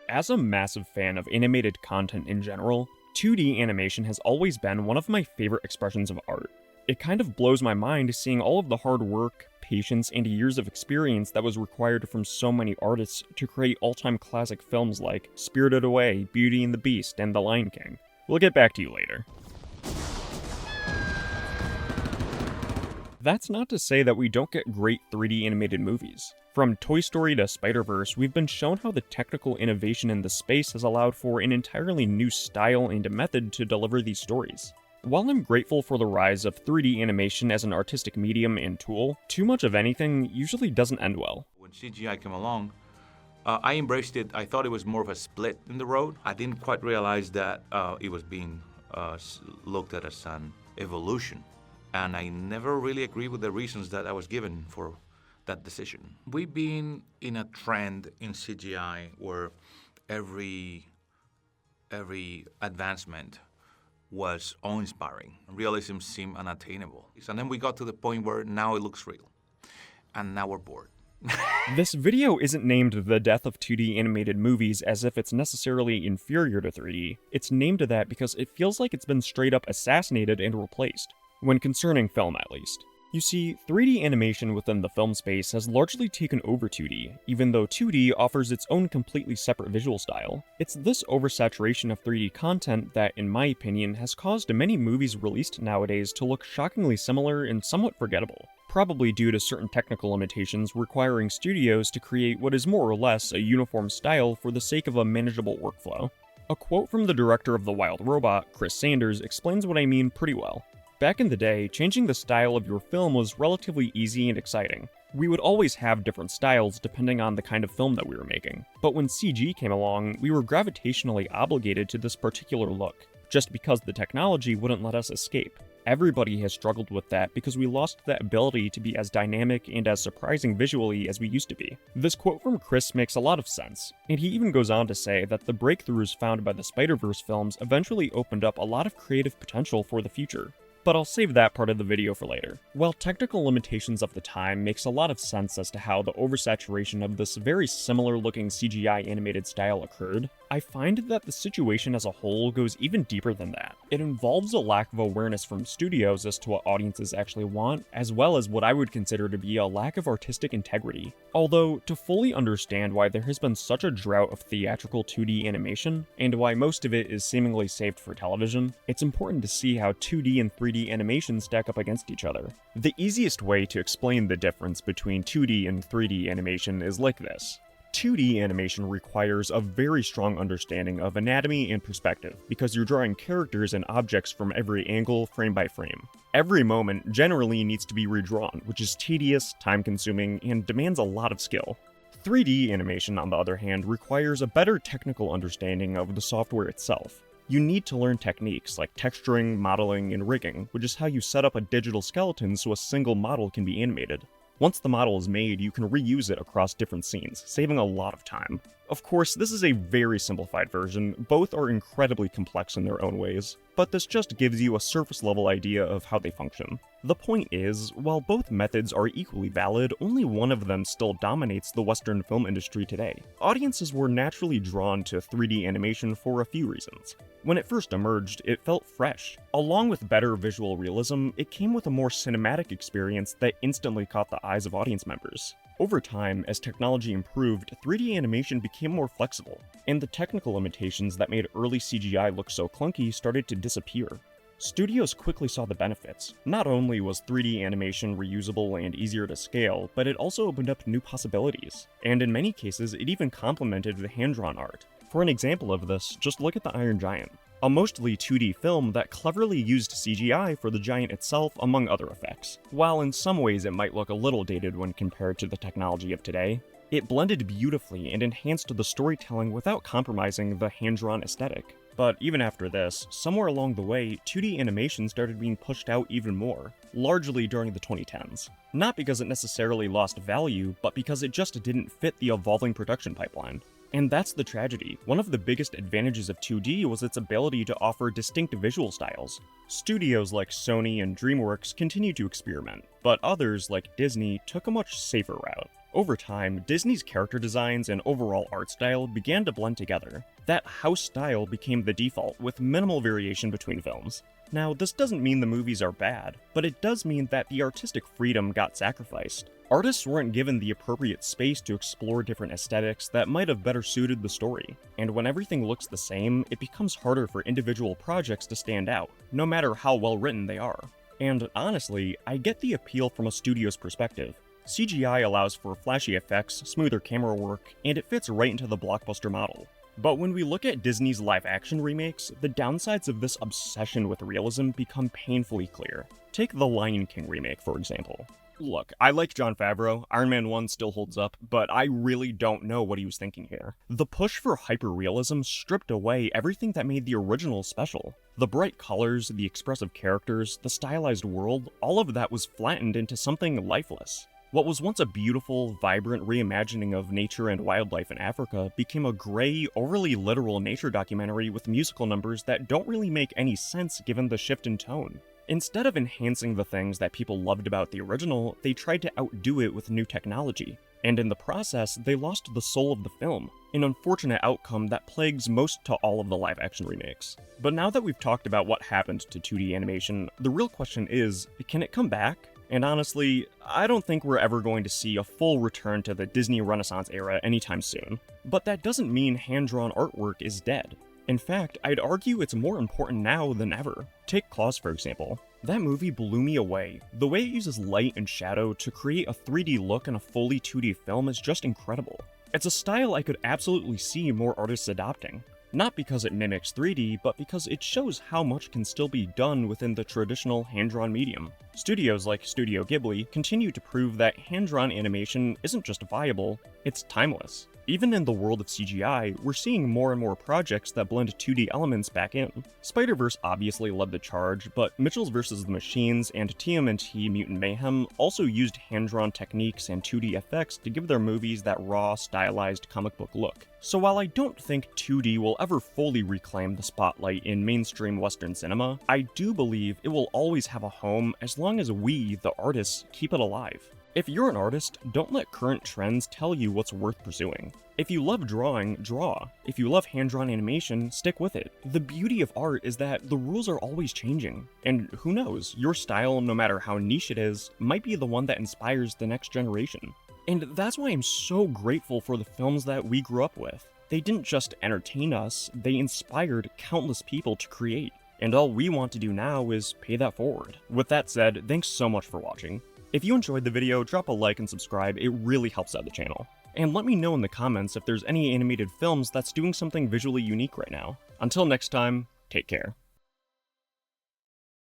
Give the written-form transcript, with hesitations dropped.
As a massive fan of animated content in general, 2D animation has always been one of my favorite expressions of art. It kind of blows my mind seeing all of the hard work, patience, and years of experience that was required from so many artists to create all-time classic films like Spirited Away, Beauty and the Beast, and The Lion King. We'll get back to you later. That's not to say that we don't get great 3D animated movies. From Toy Story to Spider-Verse, we've been shown how the technical innovation in the space has allowed for an entirely new style and method to deliver these stories. While I'm grateful for the rise of 3D animation as an artistic medium and tool, too much of anything usually doesn't end well. When CGI came along, I embraced it. I thought it was more of a split in the road. I didn't quite realize that it was being looked at as an evolution. And I never really agreed with the reasons that I was given for that decision. We've been in a trend in CGI where every advancement was awe-inspiring. Realism seemed unattainable. And then we got to the point where now it looks real. And now we're bored. This video isn't named The Death of 2D Animated Movies as if it's necessarily inferior to 3D. It's named that because it feels like it's been straight up assassinated and replaced. When concerning film, at least. You see, 3D animation within the film space has largely taken over 2D, even though 2D offers its own completely separate visual style. It's this oversaturation of 3D content that, in my opinion, has caused many movies released nowadays to look shockingly similar and somewhat forgettable, probably due to certain technical limitations requiring studios to create what is more or less a uniform style for the sake of a manageable workflow. A quote from the director of The Wild Robot, Chris Sanders, explains what I mean pretty well. Back in the day, changing the style of your film was relatively easy and exciting. We would always have different styles depending on the kind of film that we were making. But when CG came along, we were gravitationally obligated to this particular look, just because the technology wouldn't let us escape. Everybody has struggled with that because we lost that ability to be as dynamic and as surprising visually as we used to be. This quote from Chris makes a lot of sense, and he even goes on to say that the breakthroughs found by the Spider-Verse films eventually opened up a lot of creative potential for the future. But I'll save that part of the video for later. While technical limitations of the time makes a lot of sense as to how the oversaturation of this very similar looking CGI animated style occurred, I find that the situation as a whole goes even deeper than that. It involves a lack of awareness from studios as to what audiences actually want, as well as what I would consider to be a lack of artistic integrity. Although, to fully understand why there has been such a drought of theatrical 2D animation, and why most of it is seemingly saved for television, it's important to see how 2D and 3D animation stack up against each other. The easiest way to explain the difference between 2D and 3D animation is like this. 2D animation requires a very strong understanding of anatomy and perspective, because you're drawing characters and objects from every angle, frame by frame. Every moment generally needs to be redrawn, which is tedious, time-consuming, and demands a lot of skill. 3D animation, on the other hand, requires a better technical understanding of the software itself. You need to learn techniques like texturing, modeling, and rigging, which is how you set up a digital skeleton so a single model can be animated. Once the model is made, you can reuse it across different scenes, saving a lot of time. Of course, this is a very simplified version, both are incredibly complex in their own ways, but this just gives you a surface-level idea of how they function. The point is, while both methods are equally valid, only one of them still dominates the Western film industry today. Audiences were naturally drawn to 3D animation for a few reasons. When it first emerged, it felt fresh. Along with better visual realism, it came with a more cinematic experience that instantly caught the eyes of audience members. Over time, as technology improved, 3D animation became more flexible, and the technical limitations that made early CGI look so clunky started to disappear. Studios quickly saw the benefits. Not only was 3D animation reusable and easier to scale, but it also opened up new possibilities, and in many cases, it even complemented the hand-drawn art. For an example of this, just look at the Iron Giant, a mostly 2D film that cleverly used CGI for the giant itself among other effects. While in some ways it might look a little dated when compared to the technology of today, it blended beautifully and enhanced the storytelling without compromising the hand-drawn aesthetic. But even after this, somewhere along the way, 2D animation started being pushed out even more, largely during the 2010s. Not because it necessarily lost value, but because it just didn't fit the evolving production pipeline. And that's the tragedy. One of the biggest advantages of 2D was its ability to offer distinct visual styles. Studios like Sony and DreamWorks continued to experiment, but others like Disney took a much safer route. Over time, Disney's character designs and overall art style began to blend together. That house style became the default, with minimal variation between films. Now, this doesn't mean the movies are bad, but it does mean that the artistic freedom got sacrificed. Artists weren't given the appropriate space to explore different aesthetics that might have better suited the story. And when everything looks the same, it becomes harder for individual projects to stand out, no matter how well written they are. And honestly, I get the appeal from a studio's perspective. CGI allows for flashy effects, smoother camera work, and it fits right into the blockbuster model. But when we look at Disney's live-action remakes, the downsides of this obsession with realism become painfully clear. Take the Lion King remake, for example. Look, I like Jon Favreau, Iron Man 1 still holds up, but I really don't know what he was thinking here. The push for hyper-realism stripped away everything that made the original special. The bright colors, the expressive characters, the stylized world, all of that was flattened into something lifeless. What was once a beautiful, vibrant reimagining of nature and wildlife in Africa became a gray, overly literal nature documentary with musical numbers that don't really make any sense given the shift in tone. Instead of enhancing the things that people loved about the original, they tried to outdo it with new technology. And in the process, they lost the soul of the film, an unfortunate outcome that plagues most to all of the live-action remakes. But now that we've talked about what happened to 2D animation, the real question is, can it come back? And honestly, I don't think we're ever going to see a full return to the Disney Renaissance era anytime soon. But that doesn't mean hand-drawn artwork is dead. In fact, I'd argue it's more important now than ever. Take Klaus, for example. That movie blew me away. The way it uses light and shadow to create a 3D look in a fully 2D film is just incredible. It's a style I could absolutely see more artists adopting. Not because it mimics 3D, but because it shows how much can still be done within the traditional hand-drawn medium. Studios like Studio Ghibli continue to prove that hand-drawn animation isn't just viable, it's timeless. Even in the world of CGI, we're seeing more and more projects that blend 2D elements back in. Spider-Verse obviously led the charge, but Mitchell's vs. the Machines and TMNT Mutant Mayhem also used hand-drawn techniques and 2D effects to give their movies that raw, stylized comic book look. So while I don't think 2D will ever fully reclaim the spotlight in mainstream Western cinema, I do believe it will always have a home as long as we, the artists, keep it alive. If you're an artist, don't let current trends tell you what's worth pursuing. If you love drawing, draw. If you love hand-drawn animation, stick with it. The beauty of art is that the rules are always changing. And who knows, your style, no matter how niche it is, might be the one that inspires the next generation. And that's why I'm so grateful for the films that we grew up with. They didn't just entertain us, they inspired countless people to create. And all we want to do now is pay that forward. With that said, thanks so much for watching. If you enjoyed the video, drop a like and subscribe, it really helps out the channel. And let me know in the comments if there's any animated films that's doing something visually unique right now. Until next time, take care.